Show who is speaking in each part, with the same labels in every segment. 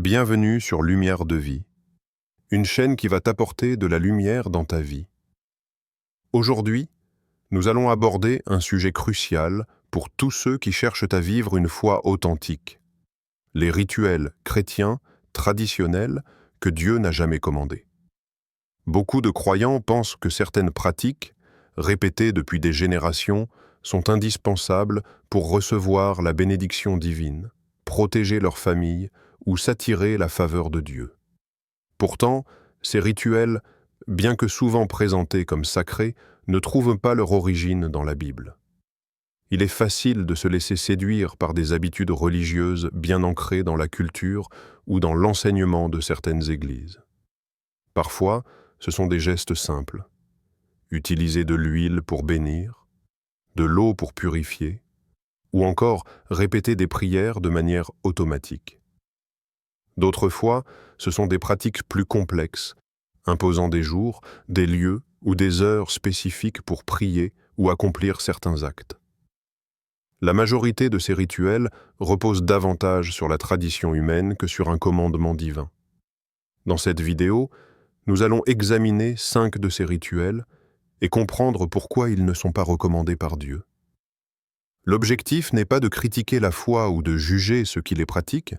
Speaker 1: Bienvenue sur Lumière de Vie, une chaîne qui va t'apporter de la lumière dans ta vie. Aujourd'hui, nous allons aborder un sujet crucial pour tous ceux qui cherchent à vivre une foi authentique, les rituels chrétiens traditionnels que Dieu n'a jamais commandés. Beaucoup de croyants pensent que certaines pratiques, répétées depuis des générations, sont indispensables pour recevoir la bénédiction divine, protéger leur famille ou s'attirer la faveur de Dieu. Pourtant, ces rituels, bien que souvent présentés comme sacrés, ne trouvent pas leur origine dans la Bible. Il est facile de se laisser séduire par des habitudes religieuses bien ancrées dans la culture ou dans l'enseignement de certaines églises. Parfois, ce sont des gestes simples. Utiliser de l'huile pour bénir, de l'eau pour purifier, ou encore répéter des prières de manière automatique. D'autres fois, ce sont des pratiques plus complexes, imposant des jours, des lieux ou des heures spécifiques pour prier ou accomplir certains actes. La majorité de ces rituels reposent davantage sur la tradition humaine que sur un commandement divin. Dans cette vidéo, nous allons examiner 5 de ces rituels et comprendre pourquoi ils ne sont pas recommandés par Dieu. L'objectif n'est pas de critiquer la foi ou de juger ceux qui les pratiquent,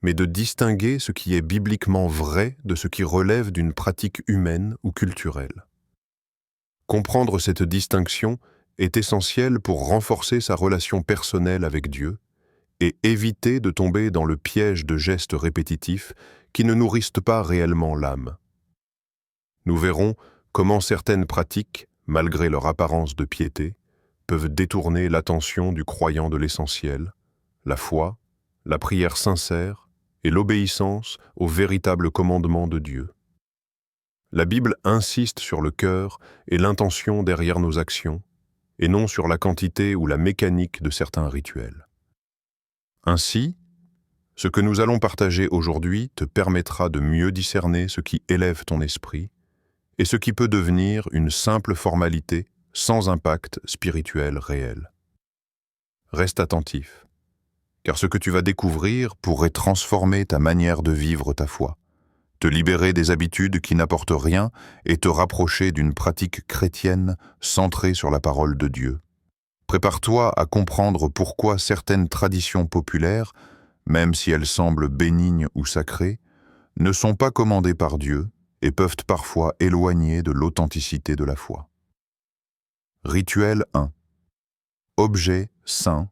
Speaker 1: mais de distinguer ce qui est bibliquement vrai de ce qui relève d'une pratique humaine ou culturelle. Comprendre cette distinction est essentiel pour renforcer sa relation personnelle avec Dieu et éviter de tomber dans le piège de gestes répétitifs qui ne nourrissent pas réellement l'âme. Nous verrons comment certaines pratiques, malgré leur apparence de piété, peuvent détourner l'attention du croyant de l'essentiel, la foi, la prière sincère et l'obéissance au véritable commandement de Dieu. La Bible insiste sur le cœur et l'intention derrière nos actions, et non sur la quantité ou la mécanique de certains rituels. Ainsi, ce que nous allons partager aujourd'hui te permettra de mieux discerner ce qui élève ton esprit et ce qui peut devenir une simple formalité sans impact spirituel réel. Reste attentif, car ce que tu vas découvrir pourrait transformer ta manière de vivre ta foi, te libérer des habitudes qui n'apportent rien et te rapprocher d'une pratique chrétienne centrée sur la parole de Dieu. Prépare-toi à comprendre pourquoi certaines traditions populaires, même si elles semblent bénignes ou sacrées, ne sont pas commandées par Dieu et peuvent parfois éloigner de l'authenticité de la foi. Rituel 1. Objets saints,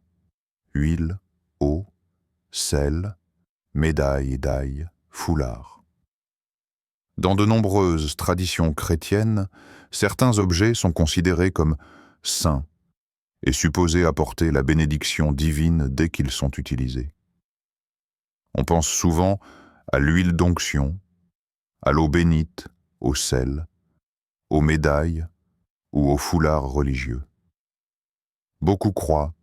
Speaker 1: huile, eau, sel, médaille et daille, foulard. Dans de nombreuses traditions chrétiennes, certains objets sont considérés comme saints et supposés apporter la bénédiction divine dès qu'ils sont utilisés. On pense souvent à l'huile d'onction, à l'eau bénite, au sel, aux médailles ou aux foulards religieux. Beaucoup croient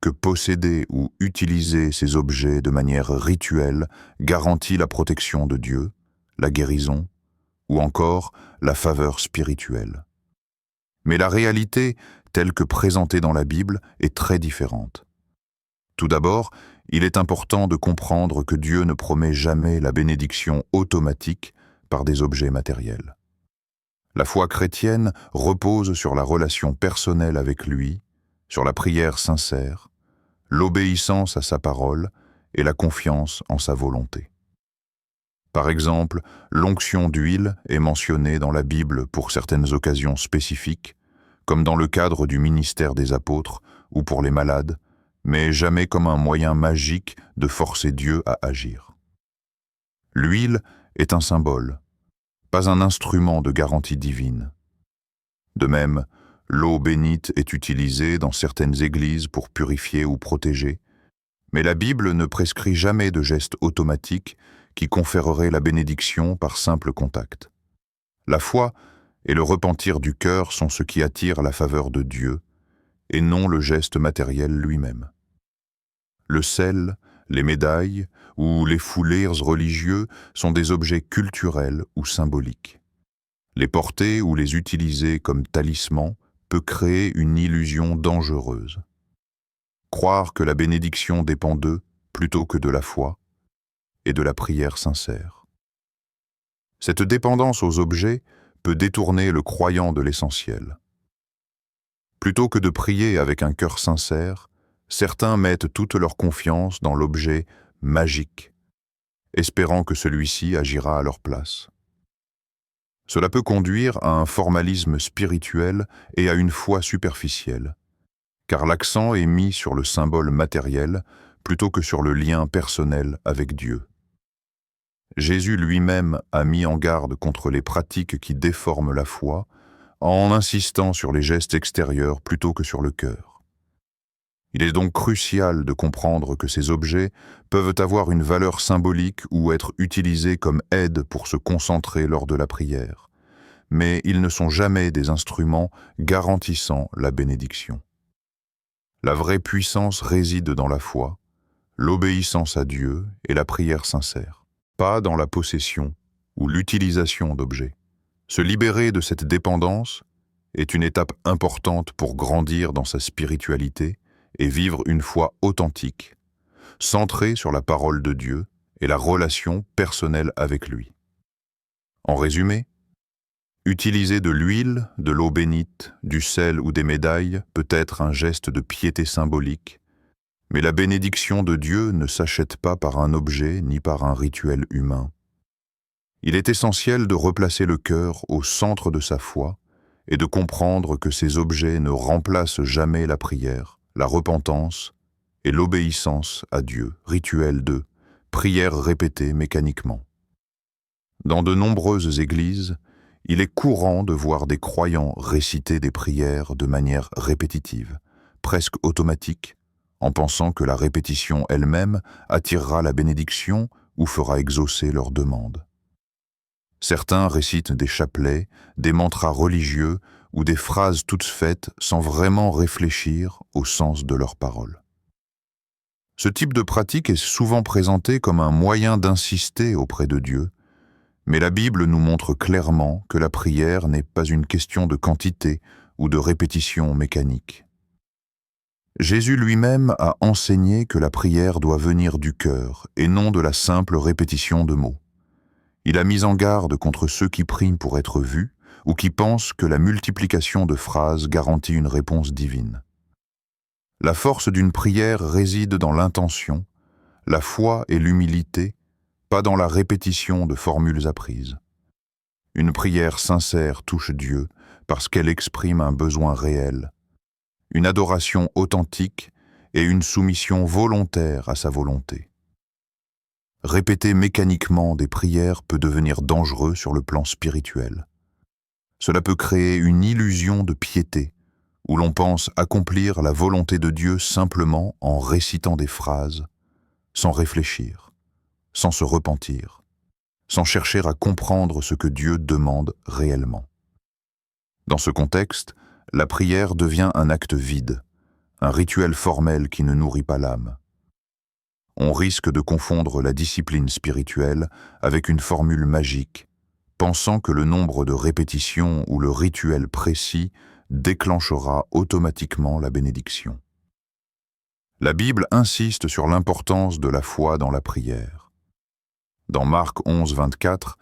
Speaker 1: que posséder ou utiliser ces objets de manière rituelle garantit la protection de Dieu, la guérison ou encore la faveur spirituelle. Mais la réalité, telle que présentée dans la Bible, est très différente. Tout d'abord, il est important de comprendre que Dieu ne promet jamais la bénédiction automatique par des objets matériels. La foi chrétienne repose sur la relation personnelle avec lui, sur la prière sincère, l'obéissance à sa parole et la confiance en sa volonté. Par exemple, l'onction d'huile est mentionnée dans la Bible pour certaines occasions spécifiques, comme dans le cadre du ministère des apôtres ou pour les malades, mais jamais comme un moyen magique de forcer Dieu à agir. L'huile est un symbole, pas un instrument de garantie divine. De même, l'eau bénite est utilisée dans certaines églises pour purifier ou protéger, mais la Bible ne prescrit jamais de geste automatique qui conférerait la bénédiction par simple contact. La foi et le repentir du cœur sont ce qui attire la faveur de Dieu, et non le geste matériel lui-même. Le sel, les médailles ou les foulards religieux sont des objets culturels ou symboliques. Les porter ou les utiliser comme talisman peut créer une illusion dangereuse. Croire que la bénédiction dépend d'eux plutôt que de la foi et de la prière sincère. Cette dépendance aux objets peut détourner le croyant de l'essentiel. Plutôt que de prier avec un cœur sincère, certains mettent toute leur confiance dans l'objet magique, espérant que celui-ci agira à leur place. Cela peut conduire à un formalisme spirituel et à une foi superficielle, car l'accent est mis sur le symbole matériel plutôt que sur le lien personnel avec Dieu. Jésus lui-même a mis en garde contre les pratiques qui déforment la foi, en insistant sur les gestes extérieurs plutôt que sur le cœur. Il est donc crucial de comprendre que ces objets peuvent avoir une valeur symbolique ou être utilisés comme aide pour se concentrer lors de la prière, mais ils ne sont jamais des instruments garantissant la bénédiction. La vraie puissance réside dans la foi, l'obéissance à Dieu et la prière sincère, pas dans la possession ou l'utilisation d'objets. Se libérer de cette dépendance est une étape importante pour grandir dans sa spiritualité et vivre une foi authentique, centrée sur la parole de Dieu et la relation personnelle avec lui. En résumé, utiliser de l'huile, de l'eau bénite, du sel ou des médailles peut être un geste de piété symbolique, mais la bénédiction de Dieu ne s'achète pas par un objet ni par un rituel humain. Il est essentiel de replacer le cœur au centre de sa foi et de comprendre que ces objets ne remplacent jamais la prière, la repentance et l'obéissance à Dieu, rituel de prière répétée mécaniquement. Dans de nombreuses églises, il est courant de voir des croyants réciter des prières de manière répétitive, presque automatique, en pensant que la répétition elle-même attirera la bénédiction ou fera exaucer leurs demandes. Certains récitent des chapelets, des mantras religieux ou des phrases toutes faites sans vraiment réfléchir au sens de leurs paroles. Ce type de pratique est souvent présenté comme un moyen d'insister auprès de Dieu, mais la Bible nous montre clairement que la prière n'est pas une question de quantité ou de répétition mécanique. Jésus lui-même a enseigné que la prière doit venir du cœur et non de la simple répétition de mots. Il a mis en garde contre ceux qui prient pour être vus ou qui pensent que la multiplication de phrases garantit une réponse divine. La force d'une prière réside dans l'intention, la foi et l'humilité, pas dans la répétition de formules apprises. Une prière sincère touche Dieu parce qu'elle exprime un besoin réel, une adoration authentique et une soumission volontaire à sa volonté. Répéter mécaniquement des prières peut devenir dangereux sur le plan spirituel. Cela peut créer une illusion de piété, où l'on pense accomplir la volonté de Dieu simplement en récitant des phrases, sans réfléchir, sans se repentir, sans chercher à comprendre ce que Dieu demande réellement. Dans ce contexte, la prière devient un acte vide, un rituel formel qui ne nourrit pas l'âme. On risque de confondre la discipline spirituelle avec une formule magique, pensant que le nombre de répétitions ou le rituel précis déclenchera automatiquement la bénédiction. La Bible insiste sur l'importance de la foi dans la prière. Dans Marc 11, 24,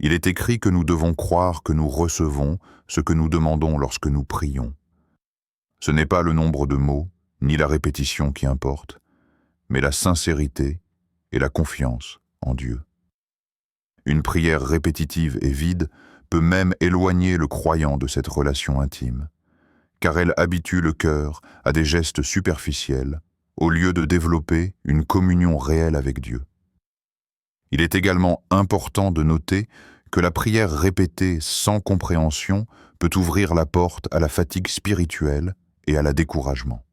Speaker 1: il est écrit que nous devons croire que nous recevons ce que nous demandons lorsque nous prions. Ce n'est pas le nombre de mots, ni la répétition qui importe, mais la sincérité et la confiance en Dieu. Une prière répétitive et vide peut même éloigner le croyant de cette relation intime, car elle habitue le cœur à des gestes superficiels au lieu de développer une communion réelle avec Dieu. Il est également important de noter que la prière répétée sans compréhension peut ouvrir la porte à la fatigue spirituelle et à la découragement.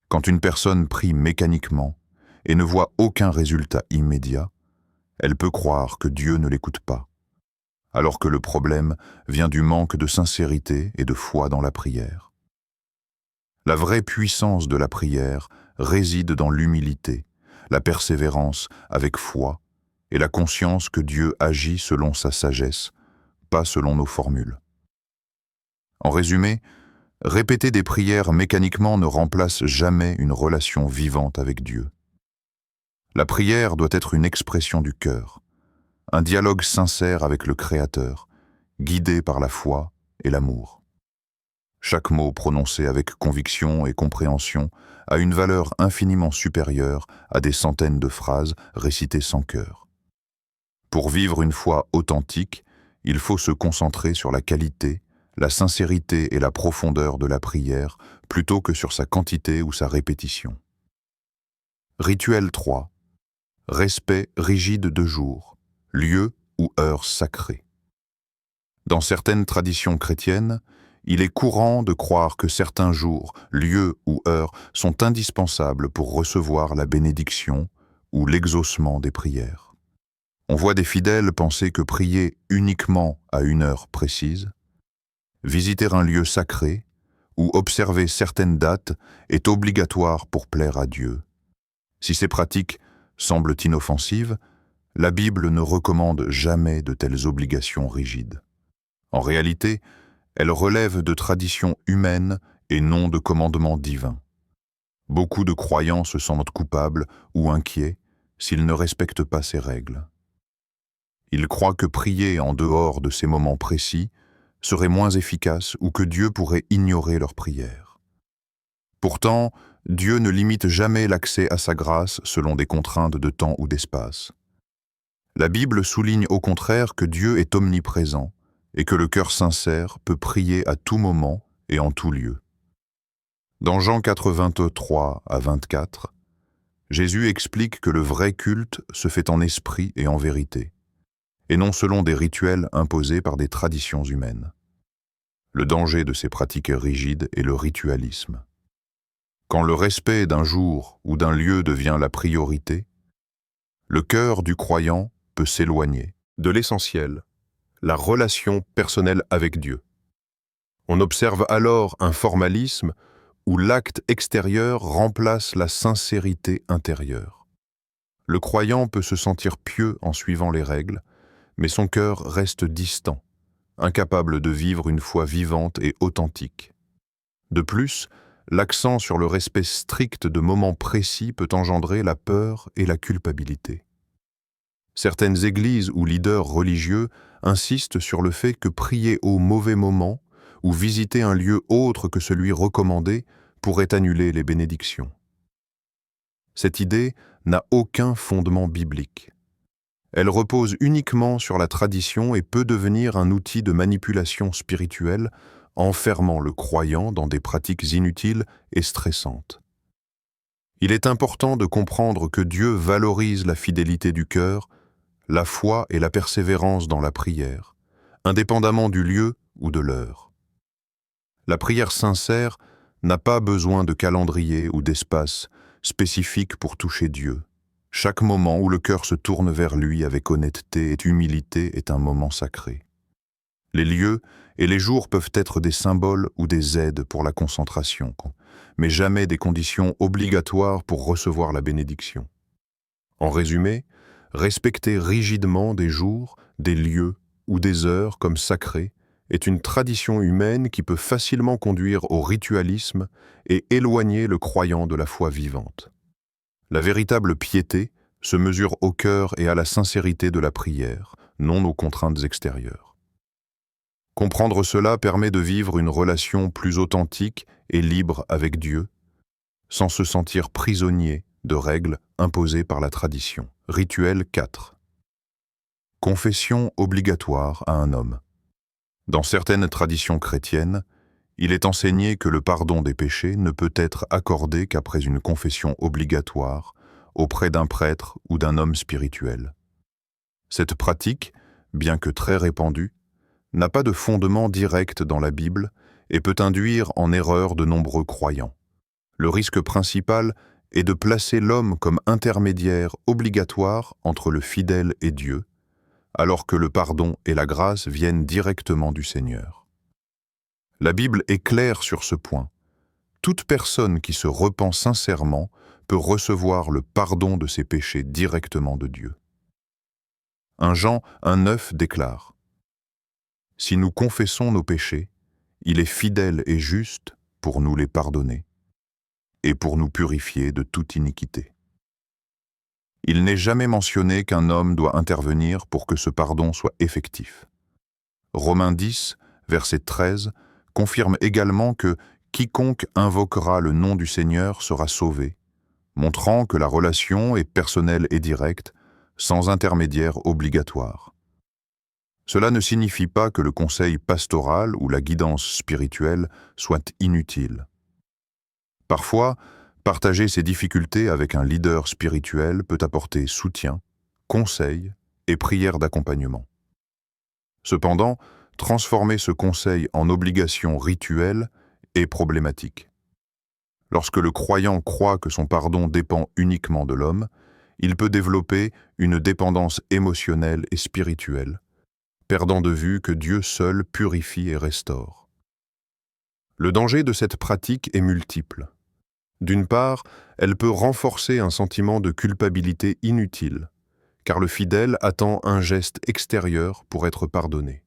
Speaker 1: Quand une personne prie mécaniquement et ne voit aucun résultat immédiat, elle peut croire que Dieu ne l'écoute pas, alors que le problème vient du manque de sincérité et de foi dans la prière. La vraie puissance de la prière réside dans l'humilité, la persévérance avec foi et la conscience que Dieu agit selon sa sagesse, pas selon nos formules. En résumé, répéter des prières mécaniquement ne remplace jamais une relation vivante avec Dieu.
Speaker 2: La prière doit être une expression du cœur, un dialogue sincère avec le Créateur, guidé par la foi et l'amour. Chaque mot prononcé avec conviction et compréhension a une valeur infiniment supérieure à des centaines de phrases récitées sans cœur. Pour vivre une foi authentique, il faut se concentrer sur la qualité, la sincérité et la profondeur de la prière plutôt que sur sa quantité ou sa répétition. Rituel 3. Respect rigide de jour, lieu ou heure sacrée. Dans certaines traditions chrétiennes, il est courant de croire que certains jours, lieux ou heures sont indispensables pour recevoir la bénédiction ou l'exaucement des prières. On voit des fidèles penser que prier uniquement à une heure précise, visiter un lieu sacré ou observer certaines dates est obligatoire pour plaire à Dieu. Si ces pratiques semblent inoffensives, la Bible ne recommande jamais de telles obligations rigides. En réalité, elles relèvent de traditions humaines et non de commandements divins. Beaucoup de croyants se sentent coupables ou inquiets s'ils ne respectent pas ces règles. Ils croient que prier en dehors de ces moments précis serait moins efficace ou que Dieu pourrait ignorer leurs prières. Pourtant, Dieu ne limite jamais l'accès à sa grâce selon des contraintes de temps ou d'espace. La Bible souligne au contraire que Dieu est omniprésent et que le cœur sincère peut prier à tout moment et en tout lieu. Dans Jean 4, 23 à 24, Jésus explique que le vrai culte se fait en esprit et en vérité, et non selon des rituels imposés par des traditions humaines. Le danger de ces pratiques rigides est le ritualisme. Quand le respect d'un jour ou d'un lieu devient la priorité, le cœur du croyant peut s'éloigner
Speaker 1: De l'essentiel, la relation personnelle avec Dieu. On observe alors un formalisme où l'acte extérieur remplace la sincérité intérieure. Le croyant peut se sentir pieux en suivant les règles, mais son cœur reste distant, incapable de vivre une foi vivante et authentique. De plus, l'accent sur le respect strict de moments précis peut engendrer la peur et la culpabilité. Certaines églises ou leaders religieux insistent sur le fait que prier au mauvais moment ou visiter un lieu autre que celui recommandé pourrait annuler les bénédictions. Cette idée n'a aucun fondement biblique. Elle repose uniquement sur la tradition et peut devenir un outil de manipulation spirituelle, enfermant le croyant dans des pratiques inutiles et stressantes. Il est important de comprendre que Dieu valorise la fidélité du cœur, la foi et la persévérance dans la prière, indépendamment du lieu ou de l'heure. La prière sincère n'a pas besoin de calendrier ou d'espace spécifique pour toucher Dieu. Chaque moment où le cœur se tourne vers lui avec honnêteté et humilité est un moment sacré. Les lieux et les jours peuvent être des symboles ou des aides pour la concentration, mais jamais des conditions obligatoires pour recevoir la bénédiction. En résumé, respecter rigidement des jours, des lieux ou des heures comme sacrés est une tradition humaine qui peut facilement conduire au ritualisme et éloigner le croyant de la foi vivante. La véritable piété se mesure au cœur et à la sincérité de la prière, non aux contraintes extérieures. Comprendre cela permet de vivre une relation plus authentique et libre avec Dieu, sans se sentir prisonnier de règles imposées par la tradition. Rituel 4. Confession obligatoire à un homme. Dans certaines traditions chrétiennes, il est enseigné que le pardon des péchés ne peut être accordé qu'après une confession obligatoire auprès d'un prêtre ou d'un homme spirituel. Cette pratique, bien que très répandue, n'a pas de fondement direct dans la Bible et peut induire en erreur de nombreux croyants. Le risque principal est de placer l'homme comme intermédiaire obligatoire entre le fidèle et Dieu, alors que le pardon et la grâce viennent directement du Seigneur. La Bible est claire sur ce point. Toute personne qui se repent sincèrement peut recevoir le pardon de ses péchés directement de Dieu. 1 Jean 1,9 déclare : « Si nous confessons nos péchés, il est fidèle et juste pour nous les pardonner et pour nous purifier de toute iniquité. »
Speaker 2: il n'est jamais mentionné qu'un homme doit intervenir pour que ce pardon soit effectif. Romains 10, verset 13, confirme également que quiconque invoquera le nom du Seigneur sera sauvé, montrant que la relation est personnelle et directe, sans intermédiaire obligatoire. Cela ne signifie pas que le conseil pastoral ou la guidance spirituelle soit inutile. Parfois, partager ses difficultés avec un leader spirituel peut apporter soutien, conseil et prière d'accompagnement. Cependant, transformer ce conseil en obligation rituelle est problématique. Lorsque le croyant croit que son pardon dépend uniquement de l'homme, il peut développer une dépendance émotionnelle et spirituelle, perdant de vue que Dieu seul purifie et restaure. Le danger de cette pratique est multiple. D'une part, elle peut renforcer un sentiment de culpabilité inutile, car le fidèle attend un geste extérieur pour être pardonné.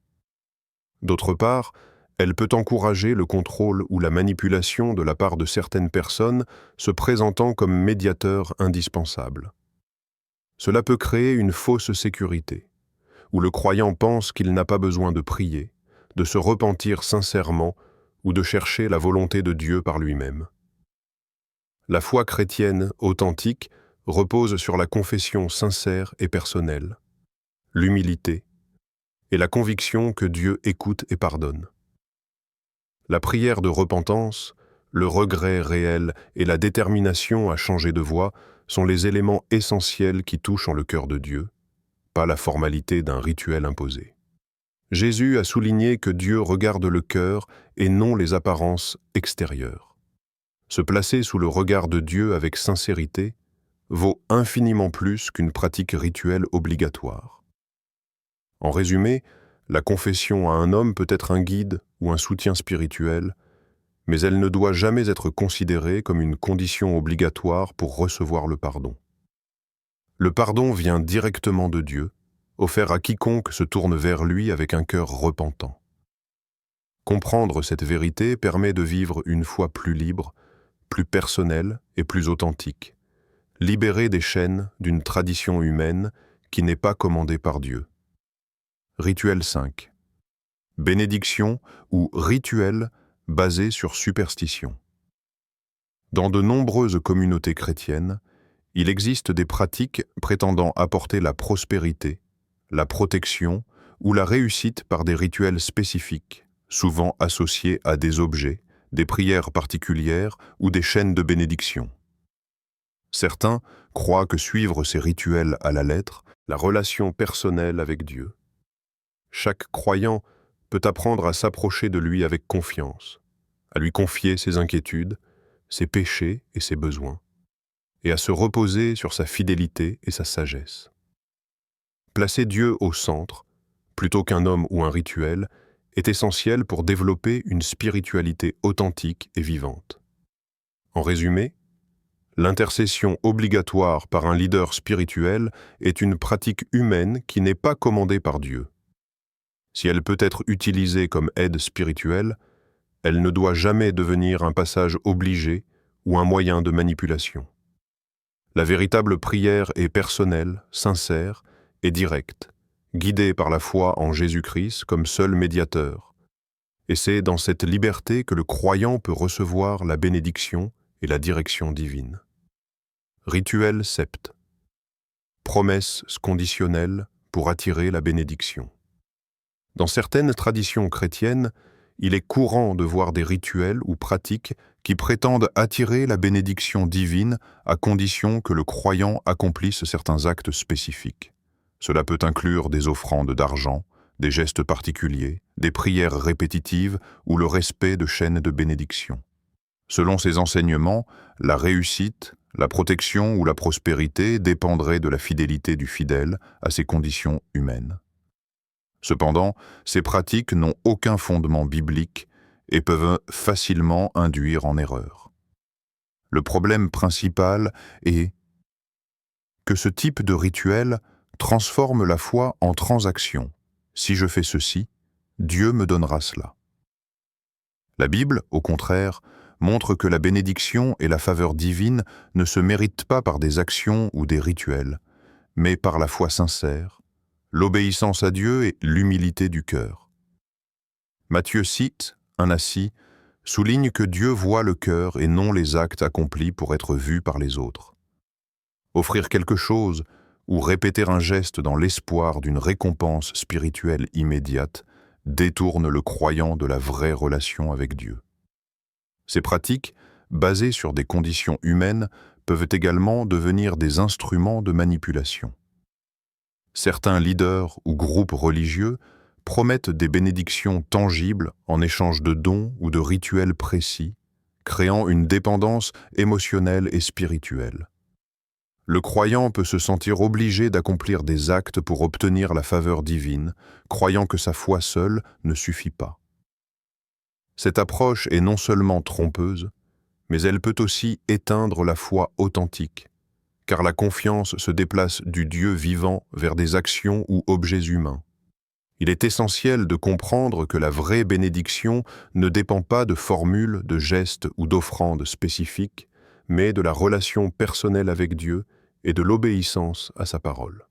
Speaker 2: D'autre part, elle peut encourager le contrôle ou la manipulation de la part de certaines personnes se présentant comme médiateurs indispensables. Cela peut créer une fausse sécurité, où le croyant pense qu'il n'a pas besoin de prier, de se repentir sincèrement ou de chercher la volonté de Dieu par lui-même. La foi chrétienne authentique repose sur la confession sincère et personnelle, l'humilité et la conviction que Dieu écoute et pardonne. La prière de repentance, le regret réel et la détermination à changer de voie sont les éléments essentiels qui touchent en le cœur de Dieu, pas la formalité d'un rituel imposé. Jésus a souligné que Dieu regarde le cœur et non les apparences extérieures. Se placer sous le regard de Dieu avec sincérité vaut infiniment plus qu'une pratique rituelle obligatoire. En résumé, la confession à un homme peut être un guide ou un soutien spirituel, mais elle ne doit jamais être considérée comme une condition obligatoire pour recevoir le pardon. Le pardon vient directement de Dieu, offert à quiconque se tourne vers lui avec un cœur repentant. Comprendre cette vérité permet de vivre une foi plus libre, plus personnelle et plus authentique, libérée des chaînes d'une tradition humaine qui n'est pas commandée par Dieu. Rituel 5. Bénédiction ou rituel basé sur superstition. Dans de nombreuses communautés chrétiennes, il existe des pratiques prétendant apporter la prospérité, la protection ou la réussite par des rituels spécifiques, souvent associés à des objets, des prières particulières ou des chaînes de bénédiction. Certains croient que suivre ces rituels à la lettre, la relation personnelle avec Dieu. Chaque croyant peut apprendre à s'approcher de lui avec confiance, à lui confier ses inquiétudes, ses péchés et ses besoins, et à se reposer sur sa fidélité et sa sagesse. Placer Dieu au centre, plutôt qu'un homme ou un rituel, est essentiel pour développer une spiritualité authentique et vivante. En résumé, l'intercession obligatoire par un leader spirituel est une pratique humaine qui n'est pas commandée par Dieu. Si elle peut être utilisée comme aide spirituelle, elle ne doit jamais devenir un passage obligé ou un moyen de manipulation. La véritable prière est personnelle, sincère et directe, guidée par la foi en Jésus-Christ comme seul médiateur. Et c'est dans cette liberté que le croyant peut recevoir la bénédiction et la direction divine. Rituel sept. Promesse conditionnelle pour attirer la bénédiction. Dans certaines traditions chrétiennes, il est courant de voir des rituels ou pratiques qui prétendent attirer la bénédiction divine à condition que le croyant accomplisse certains actes spécifiques. Cela peut inclure des offrandes d'argent, des gestes particuliers, des prières répétitives ou le respect de chaînes de bénédiction. Selon ces enseignements, la réussite, la protection ou la prospérité dépendraient de la fidélité du fidèle à ses conditions humaines. Cependant, ces pratiques n'ont aucun fondement biblique et peuvent facilement induire en erreur. Le problème principal est que ce type de rituel transforme la foi en transaction. Si je fais ceci, Dieu me donnera cela. La Bible, au contraire, montre que la bénédiction et la faveur divine ne se méritent pas par des actions ou des rituels, mais par la foi sincère, l'obéissance à Dieu et l'humilité du cœur. Matthieu cite, ainsi, souligne que Dieu voit le cœur et non les actes accomplis pour être vus par les autres. Offrir quelque chose ou répéter un geste dans l'espoir d'une récompense spirituelle immédiate détourne le croyant de la vraie relation avec Dieu. Ces pratiques, basées sur des conditions humaines, peuvent également devenir des instruments de manipulation. Certains leaders ou groupes religieux promettent des bénédictions tangibles en échange de dons ou de rituels précis, créant une dépendance émotionnelle et spirituelle. Le croyant peut se sentir obligé d'accomplir des actes pour obtenir la faveur divine, croyant que sa foi seule ne suffit pas. Cette approche est non seulement trompeuse, mais elle peut aussi éteindre la foi authentique, car la confiance se déplace du Dieu vivant vers des actions ou objets humains. Il est essentiel de comprendre que la vraie bénédiction ne dépend pas de formules, de gestes ou d'offrandes spécifiques, mais de la relation personnelle avec Dieu et de l'obéissance à sa parole.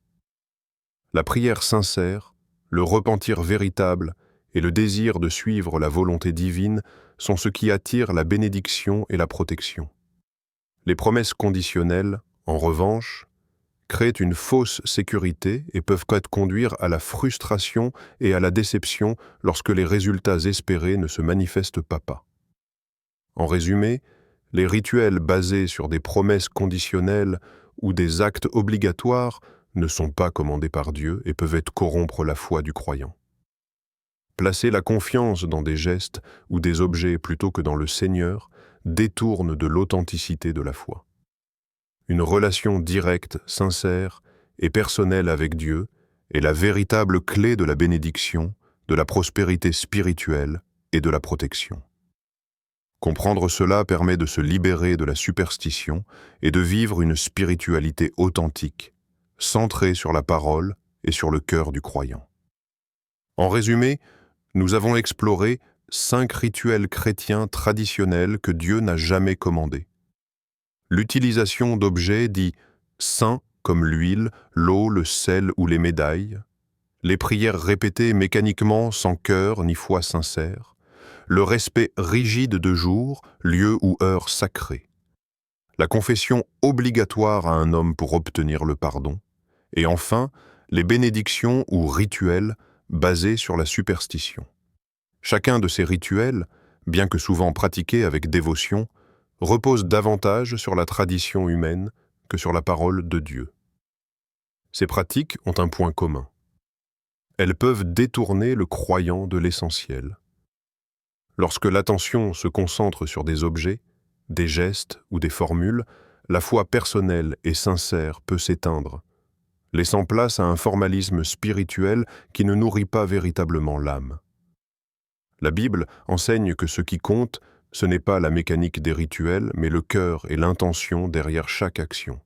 Speaker 2: La prière sincère, le repentir véritable et le désir de suivre la volonté divine sont ce qui attire la bénédiction et la protection. Les promesses conditionnelles, en revanche, créent une fausse sécurité et peuvent conduire à la frustration et à la déception lorsque les résultats espérés ne se manifestent pas. En résumé, les rituels basés sur des promesses conditionnelles ou des actes obligatoires ne sont pas commandés par Dieu et peuvent corrompre la foi du croyant. Placer la confiance dans des gestes ou des objets plutôt que dans le Seigneur détourne de l'authenticité de la foi. Une relation directe, sincère et personnelle avec Dieu est la véritable clé de la bénédiction, de la prospérité spirituelle et de la protection. Comprendre cela permet de se libérer de la superstition et de vivre une spiritualité authentique, centrée sur la parole et sur le cœur du croyant. En résumé, nous avons exploré 5 rituels chrétiens traditionnels que Dieu n'a jamais commandés. L'utilisation d'objets dits saints comme l'huile, l'eau, le sel ou les médailles, les prières répétées mécaniquement sans cœur ni foi sincère, le respect rigide de jours, lieux ou heures sacrés, la confession obligatoire à un homme pour obtenir le pardon, et enfin, les bénédictions ou rituels basés sur la superstition. Chacun de ces rituels, bien que souvent pratiqués avec dévotion, repose davantage sur la tradition humaine que sur la parole de Dieu. Ces pratiques ont un point commun. Elles peuvent détourner le croyant de l'essentiel. Lorsque l'attention se concentre sur des objets, des gestes ou des formules, la foi personnelle et sincère peut s'éteindre, laissant place à un formalisme spirituel qui ne nourrit pas véritablement l'âme. La Bible enseigne que ce qui compte, ce n'est pas la mécanique des rituels, mais le cœur et l'intention derrière chaque action.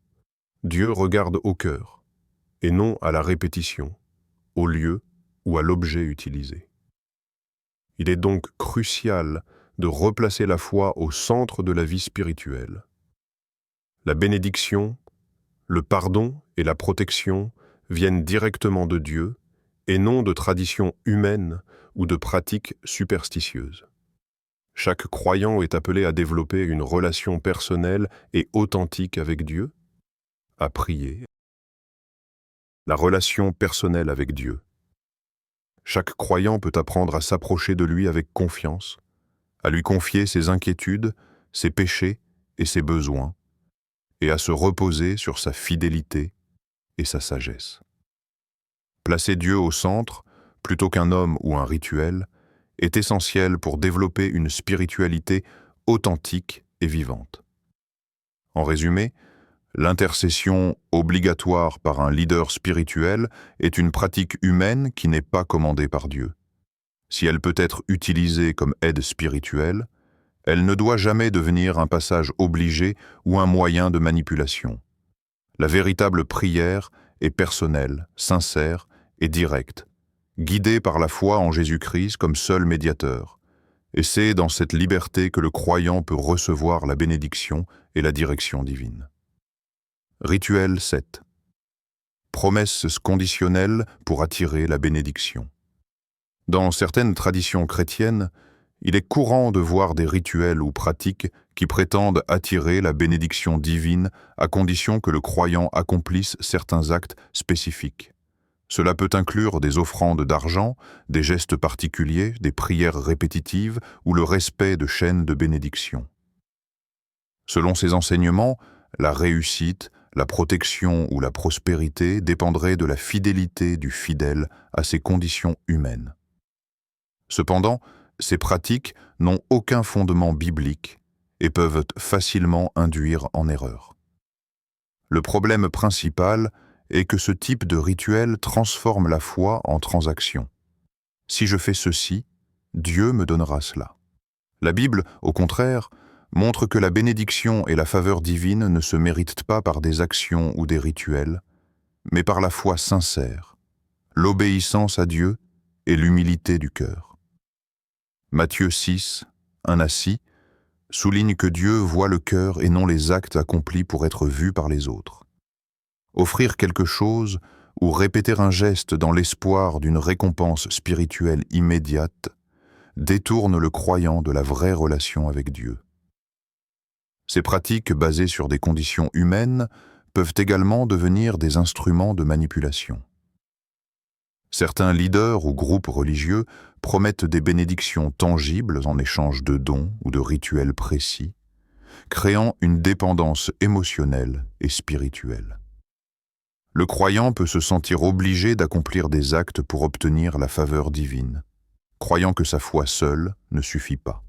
Speaker 2: Dieu regarde au cœur, et non à la répétition, au lieu ou à l'objet utilisé. Il est donc crucial de replacer la foi au centre de la vie spirituelle. La bénédiction, le pardon et la protection viennent directement de Dieu et non de traditions humaines ou de pratiques superstitieuses. Chaque croyant est appelé à développer une relation personnelle et authentique avec Dieu, à prier. La relation personnelle avec Dieu. Chaque croyant peut apprendre à s'approcher de lui avec confiance, à lui confier ses inquiétudes, ses péchés et ses besoins, et à se reposer sur sa fidélité et sa sagesse. Placer Dieu au centre, plutôt qu'un homme ou un rituel, est essentiel pour développer une spiritualité authentique et vivante. En résumé, l'intercession obligatoire par un leader spirituel est une pratique humaine qui n'est pas commandée par Dieu. Si elle peut être utilisée comme aide spirituelle, elle ne doit jamais devenir un passage obligé ou un moyen de manipulation. La véritable prière est personnelle, sincère et directe, guidée par la foi en Jésus-Christ comme seul médiateur. Et c'est dans cette liberté que le croyant peut recevoir la bénédiction et la direction divine. Rituel 7. promesses conditionnelles pour attirer la bénédiction. Dans certaines traditions chrétiennes, il est courant de voir des rituels ou pratiques qui prétendent attirer la bénédiction divine à condition que le croyant accomplisse certains actes spécifiques. Cela peut inclure des offrandes d'argent, des gestes particuliers, des prières répétitives ou le respect de chaînes de bénédiction. Selon ces enseignements, la réussite, la protection ou la prospérité dépendraient de la fidélité du fidèle à ses conditions humaines. Cependant, ces pratiques n'ont aucun fondement biblique et peuvent facilement induire en erreur. Le problème principal est que ce type de rituel transforme la foi en transaction. Si je fais ceci, Dieu me donnera cela. La Bible, au contraire, montre que la bénédiction et la faveur divine ne se méritent pas par des actions ou des rituels, mais par la foi sincère, l'obéissance à Dieu et l'humilité du cœur. Matthieu 6, 1-6, souligne que Dieu voit le cœur et non les actes accomplis pour être vus par les autres. Offrir quelque chose ou répéter un geste dans l'espoir d'une récompense spirituelle immédiate détourne le croyant de la vraie relation avec Dieu. Ces pratiques basées sur des conditions humaines peuvent également devenir des instruments de manipulation. Certains leaders ou groupes religieux promettent des bénédictions tangibles en échange de dons ou de rituels précis, créant une dépendance émotionnelle et spirituelle. Le croyant peut se sentir obligé d'accomplir des actes pour obtenir la faveur divine, croyant que sa foi seule ne suffit pas.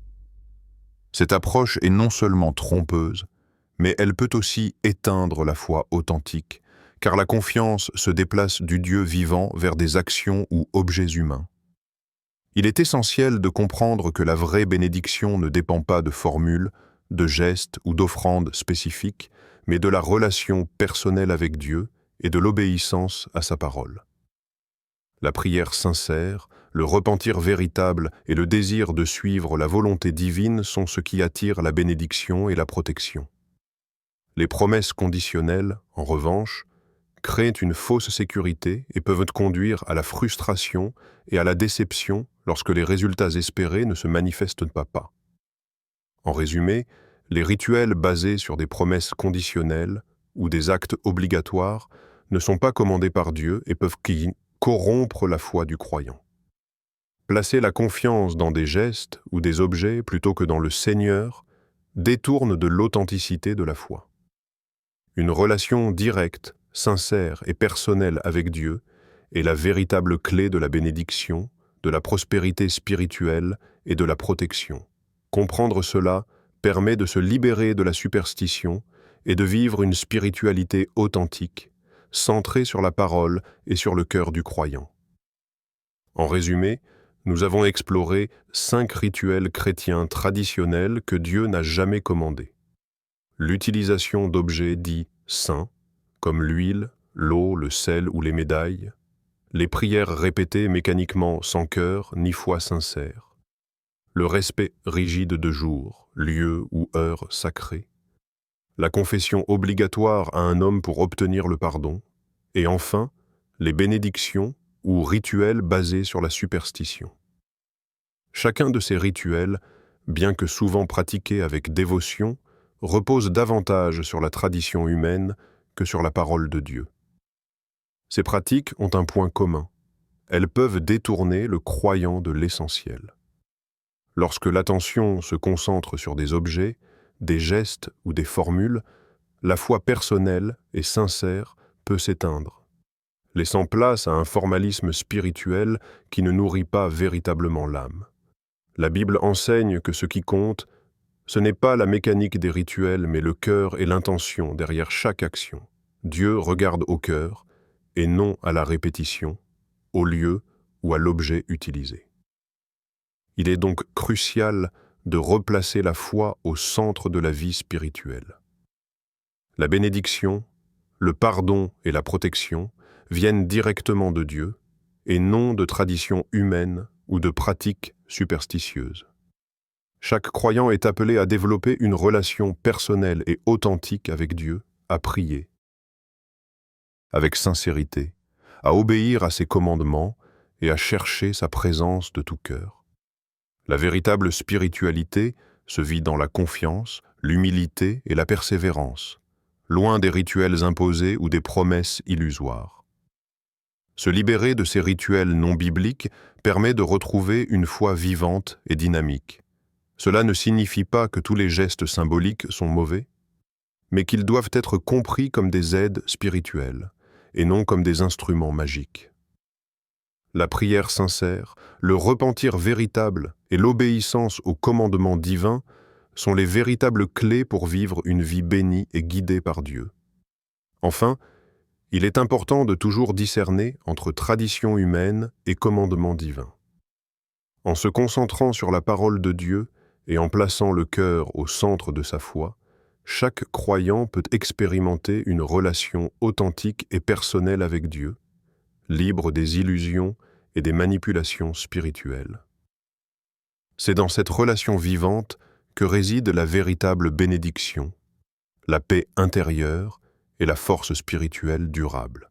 Speaker 2: Cette approche est non seulement trompeuse, mais elle peut aussi éteindre la foi authentique, car la confiance se déplace du Dieu vivant vers des actions ou objets humains. Il est essentiel de comprendre que la vraie bénédiction ne dépend pas de formules, de gestes ou d'offrandes spécifiques, mais de la relation personnelle avec Dieu et de l'obéissance à sa parole. La prière sincère, le repentir véritable et le désir de suivre la volonté divine sont ce qui attire la bénédiction et la protection. Les promesses conditionnelles, en revanche, créent une fausse sécurité et peuvent conduire à la frustration et à la déception lorsque les résultats espérés ne se manifestent pas. En résumé, les rituels basés sur des promesses conditionnelles ou des actes obligatoires ne sont pas commandés par Dieu et peuvent corrompre la foi du croyant. Placer la confiance dans des gestes ou des objets plutôt que dans le Seigneur détourne de l'authenticité de la foi. Une relation directe, sincère et personnelle avec Dieu est la véritable clé de la bénédiction, de la prospérité spirituelle et de la protection. Comprendre cela permet de se libérer de la superstition et de vivre une spiritualité authentique, centrée sur la parole et sur le cœur du croyant. En résumé, nous avons exploré 5 rituels chrétiens traditionnels que Dieu n'a jamais commandés. L'utilisation d'objets dits saints, comme l'huile, l'eau, le sel ou les médailles, les prières répétées mécaniquement sans cœur ni foi sincère, le respect rigide de jours, lieux ou heures sacrées, la confession obligatoire à un homme pour obtenir le pardon, et enfin, les bénédictions ou rituels basés sur la superstition. Chacun de ces rituels, bien que souvent pratiqués avec dévotion, repose davantage sur la tradition humaine que sur la parole de Dieu. Ces pratiques ont un point commun. Elles peuvent détourner le croyant de l'essentiel. Lorsque l'attention se concentre sur des objets, des gestes ou des formules, la foi personnelle et sincère peut s'éteindre, laissant place à un formalisme spirituel qui ne nourrit pas véritablement l'âme. La Bible enseigne que ce qui compte, ce n'est pas la mécanique des rituels, mais le cœur et l'intention derrière chaque action. Dieu regarde au cœur et non à la répétition, au lieu ou à l'objet utilisé. Il est donc crucial de replacer la foi au centre de la vie spirituelle. La bénédiction, le pardon et la protection viennent directement de Dieu et non de traditions humaines ou de pratiques superstitieuses. Chaque croyant est appelé à développer une relation personnelle et authentique avec Dieu, à prier,
Speaker 1: avec sincérité, à obéir à ses commandements et à chercher sa présence de tout cœur. La véritable spiritualité se vit dans la confiance, l'humilité et la persévérance, loin des rituels imposés ou des promesses illusoires. Se libérer de ces rituels non bibliques permet de retrouver une foi vivante et dynamique. Cela ne signifie pas que tous les gestes symboliques sont mauvais, mais qu'ils doivent être compris comme des aides spirituelles et non comme des instruments magiques. La prière sincère, le repentir véritable et l'obéissance aux commandements divins sont les véritables clés pour vivre une vie bénie et guidée par Dieu. Enfin, il est important de toujours discerner entre tradition humaine et commandement divin. En se concentrant sur la parole de Dieu et en plaçant le cœur au centre de sa foi, chaque croyant peut expérimenter une relation authentique et personnelle avec Dieu, libre des illusions et des manipulations spirituelles. C'est dans cette relation vivante que réside la véritable bénédiction, la paix intérieure et la force spirituelle durable.